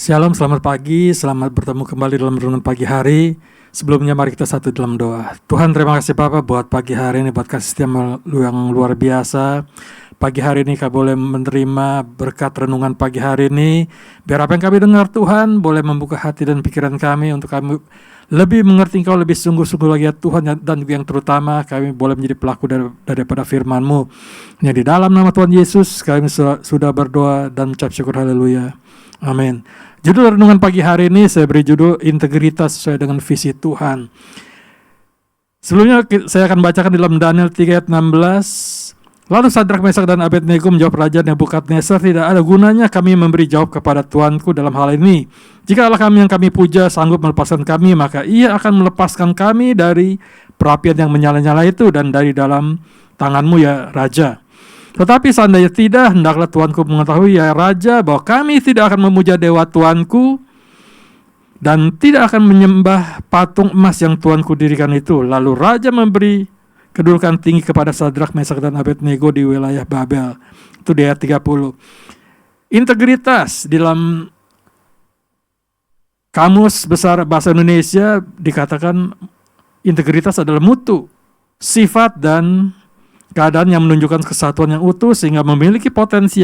Shalom, selamat pagi, selamat bertemu kembali dalam renungan pagi hari. Sebelumnya mari kita satu dalam doa. Tuhan, terima kasih Bapa buat pagi hari ini, buat kasih setia yang luar biasa. Pagi hari ini kami boleh menerima berkat renungan pagi hari ini. Biar apa yang kami dengar Tuhan boleh membuka hati dan pikiran kami untuk kami lebih mengerti Engkau lebih sungguh-sungguh lagi ya Tuhan. Dan juga yang terutama kami boleh menjadi pelaku daripada firman-Mu. Hanya di dalam nama Tuhan Yesus kami sudah berdoa dan mengucap syukur, haleluya. Amin. Judul renungan pagi hari ini saya beri judul integritas sesuai dengan visi Tuhan. Sebelumnya saya akan bacakan dalam Daniel 3 ayat 16. Lalu Sadrak, Mesak dan Abednego menjawab Raja Nebukadnezar, tidak ada gunanya kami memberi jawab kepada Tuanku dalam hal ini. Jika Allah kami yang kami puja sanggup melepaskan kami, maka ia akan melepaskan kami dari perapian yang menyala-nyala itu dan dari dalam tanganmu ya Raja. Tetapi seandainya tidak, hendaklah Tuanku mengetahui ya Raja bahwa kami tidak akan memuja dewa Tuanku dan tidak akan menyembah patung emas yang Tuanku dirikan itu. Lalu Raja memberi kedudukan tinggi kepada Sadrak, Mesak dan Abednego di wilayah Babel. Itu di ayat 30. Integritas dalam Kamus Besar Bahasa Indonesia dikatakan integritas adalah mutu, sifat dan keadaan yang menunjukkan kesatuan yang utuh sehingga memiliki potensi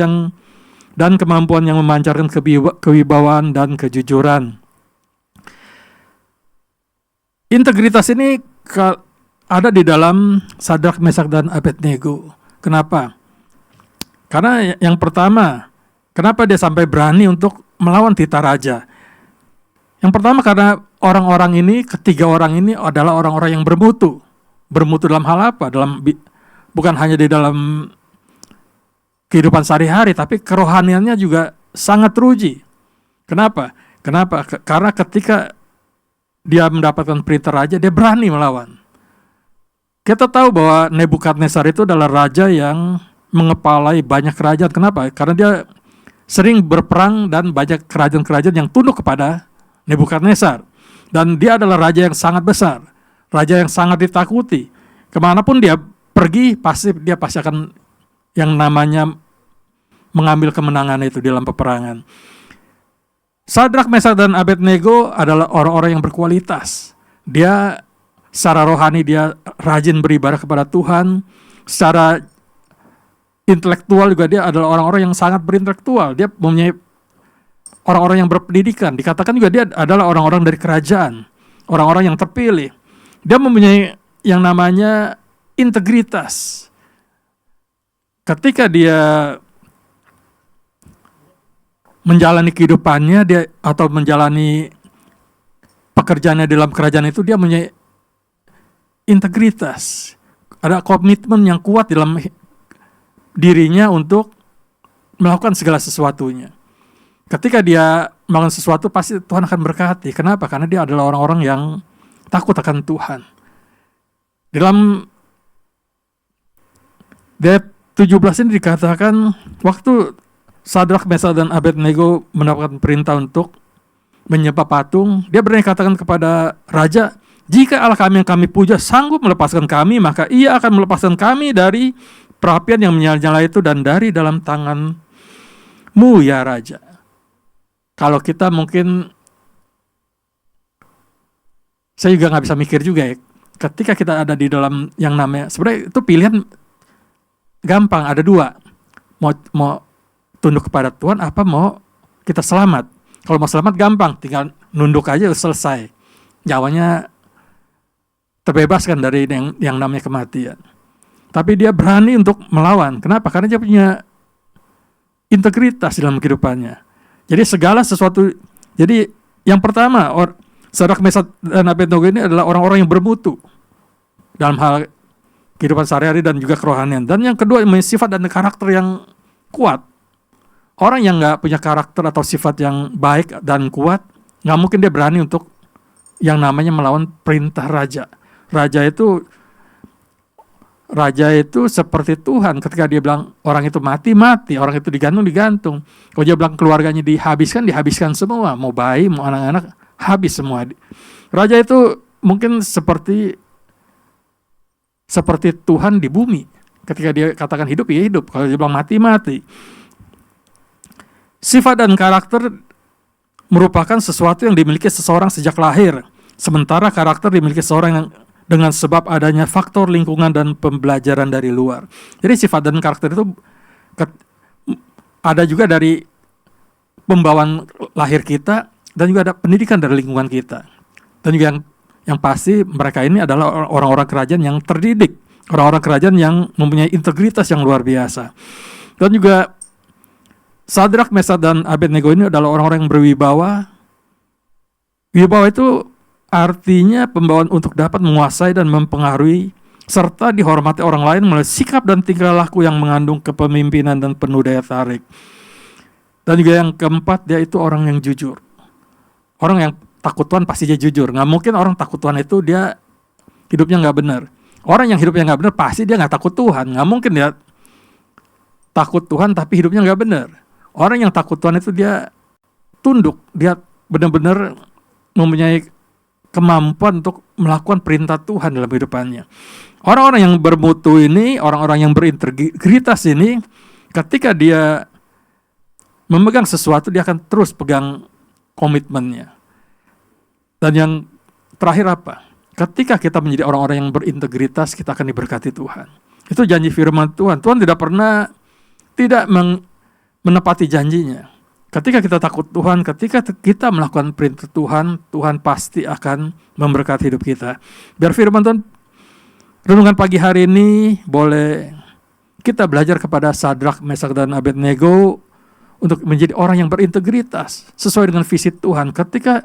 dan kemampuan yang memancarkan kewibawaan dan kejujuran. Integritas ini ada di dalam Sadrak, Mesak dan Abednego. Kenapa? Karena yang pertama, kenapa dia sampai berani untuk melawan titah raja? Yang pertama karena ketiga orang ini adalah orang-orang yang bermutu. Bermutu dalam hal apa? Bukan hanya di dalam kehidupan sehari-hari, tapi kerohaniannya juga sangat teruji. Kenapa? Karena ketika dia mendapatkan perintah raja, dia berani melawan. Kita tahu bahwa Nebukadnezar itu adalah raja yang mengepalai banyak kerajaan. Kenapa? Karena dia sering berperang dan banyak kerajaan-kerajaan yang tunduk kepada Nebukadnezar. Dan dia adalah raja yang sangat besar, raja yang sangat ditakuti. Kemanapun dia pergi, dia pasti akan yang namanya mengambil kemenangan itu dalam peperangan. Sadrak, Mesak dan Abednego adalah orang-orang yang berkualitas. Dia secara rohani dia rajin beribadah kepada Tuhan. Secara intelektual juga dia adalah orang-orang yang sangat berintelektual. Dia mempunyai orang-orang yang berpendidikan. Dikatakan juga dia adalah orang-orang dari kerajaan, orang-orang yang terpilih. Dia mempunyai yang namanya integritas. Ketika dia menjalani kehidupannya atau menjalani pekerjaannya dalam kerajaan itu, dia punya integritas. Ada komitmen yang kuat dalam dirinya untuk melakukan segala sesuatunya. Ketika dia melakukan sesuatu, pasti Tuhan akan berkati. Kenapa? Karena dia adalah orang-orang yang takut akan Tuhan. Dalam ayat 17 ini dikatakan waktu Sadrak, Mesak dan Abednego mendapatkan perintah untuk menyembah patung, dia berani katakan kepada raja, jika Allah kami yang kami puja sanggup melepaskan kami, maka ia akan melepaskan kami dari perapian yang menyala-nyala itu dan dari dalam tanganmu ya Raja. Kalau kita mungkin, saya juga gak bisa mikir juga ya, ketika kita ada di dalam yang namanya, sebenarnya itu pilihan gampang, ada dua. Mau tunduk kepada Tuhan apa mau kita selamat. Kalau mau selamat gampang, tinggal nunduk aja selesai. Nyawanya terbebaskan dari yang namanya kematian. Tapi dia berani untuk melawan. Kenapa? Karena dia punya integritas dalam kehidupannya. Jadi segala sesuatu. Jadi yang pertama, Sadrak, Mesak dan Abednego ini adalah orang-orang yang bermutu dalam hal kehidupan sehari-hari dan juga kerohanian. Dan yang kedua, sifat dan karakter yang kuat. Orang yang gak punya karakter atau sifat yang baik dan kuat, gak mungkin dia berani untuk yang namanya melawan perintah raja. Raja itu seperti Tuhan. Ketika dia bilang orang itu mati, orang itu digantung. Kalau dia bilang keluarganya dihabiskan semua. Mau bayi, mau anak-anak, habis semua. Raja itu mungkin seperti Tuhan di bumi. Ketika dia katakan hidup, ya hidup. Kalau dia bilang mati. Sifat dan karakter merupakan sesuatu yang dimiliki seseorang sejak lahir, sementara karakter dimiliki seseorang yang dengan sebab adanya faktor lingkungan dan pembelajaran dari luar. Jadi sifat dan karakter itu ada juga dari pembawaan lahir kita, dan juga ada pendidikan dari lingkungan kita. Dan juga yang pasti mereka ini adalah orang-orang kerajaan yang terdidik, orang-orang kerajaan yang mempunyai integritas yang luar biasa. Dan juga Sadrak, Mesak, dan Abednego ini adalah orang-orang yang berwibawa. Wibawa itu artinya pembawaan untuk dapat menguasai dan mempengaruhi serta dihormati orang lain melalui sikap dan tingkah laku yang mengandung kepemimpinan dan penuh daya tarik. Dan juga yang keempat, dia itu orang yang jujur. Orang yang takut Tuhan pasti dia jujur. Nggak mungkin orang takut Tuhan itu dia hidupnya nggak benar. Orang yang hidupnya nggak benar pasti dia nggak takut Tuhan. Nggak mungkin dia takut Tuhan tapi hidupnya nggak benar. Orang yang takut Tuhan itu dia tunduk, dia benar-benar mempunyai kemampuan untuk melakukan perintah Tuhan dalam hidupannya. Orang-orang yang bermutu ini, orang-orang yang berintegritas ini, ketika dia memegang sesuatu, dia akan terus pegang komitmennya. Dan yang terakhir apa? Ketika kita menjadi orang-orang yang berintegritas, kita akan diberkati Tuhan. Itu janji firman Tuhan. Tuhan tidak pernah tidak menepati janjinya. Ketika kita takut Tuhan, ketika kita melakukan perintah Tuhan, Tuhan pasti akan memberkati hidup kita. Biar firman Tuhan renungan pagi hari ini boleh kita belajar kepada Sadrak, Mesak, dan Abednego untuk menjadi orang yang berintegritas sesuai dengan visi Tuhan. Ketika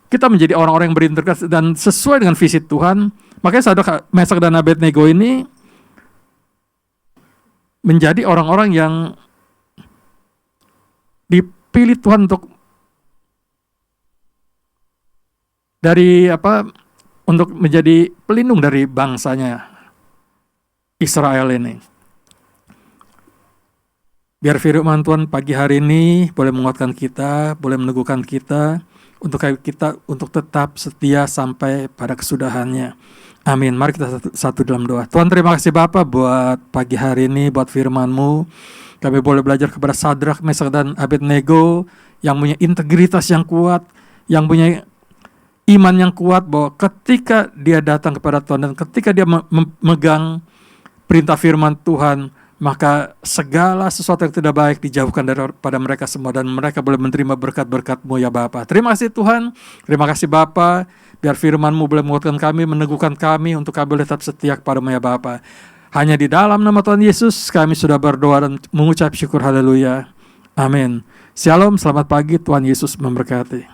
kita menjadi orang-orang yang berintegritas dan sesuai dengan visi Tuhan, makanya Sadrak, Mesak, dan Abednego ini menjadi orang-orang yang dipilih Tuhan untuk untuk menjadi pelindung dari bangsanya Israel ini. Biar firman Tuhan pagi hari ini boleh menguatkan kita, boleh meneguhkan kita untuk tetap setia sampai pada kesudahannya. Amin. Mari kita satu dalam doa. Tuhan, terima kasih Bapa buat pagi hari ini, buat firman-Mu. Kami boleh belajar kepada Sadrak, Mesak, dan Abednego yang punya integritas yang kuat, yang punya iman yang kuat bahwa ketika dia datang kepada Tuhan dan ketika dia memegang perintah firman Tuhan, maka segala sesuatu yang tidak baik dijauhkan daripada mereka semua dan mereka boleh menerima berkat-berkat-Mu ya Bapa. Terima kasih Tuhan, terima kasih Bapa, biar firman-Mu boleh menguatkan kami, meneguhkan kami untuk kami boleh tetap setia kepada-Mu ya Bapa. Hanya di dalam nama Tuhan Yesus kami sudah berdoa dan mengucap syukur, haleluya. Amin. Shalom, selamat pagi, Tuhan Yesus memberkati.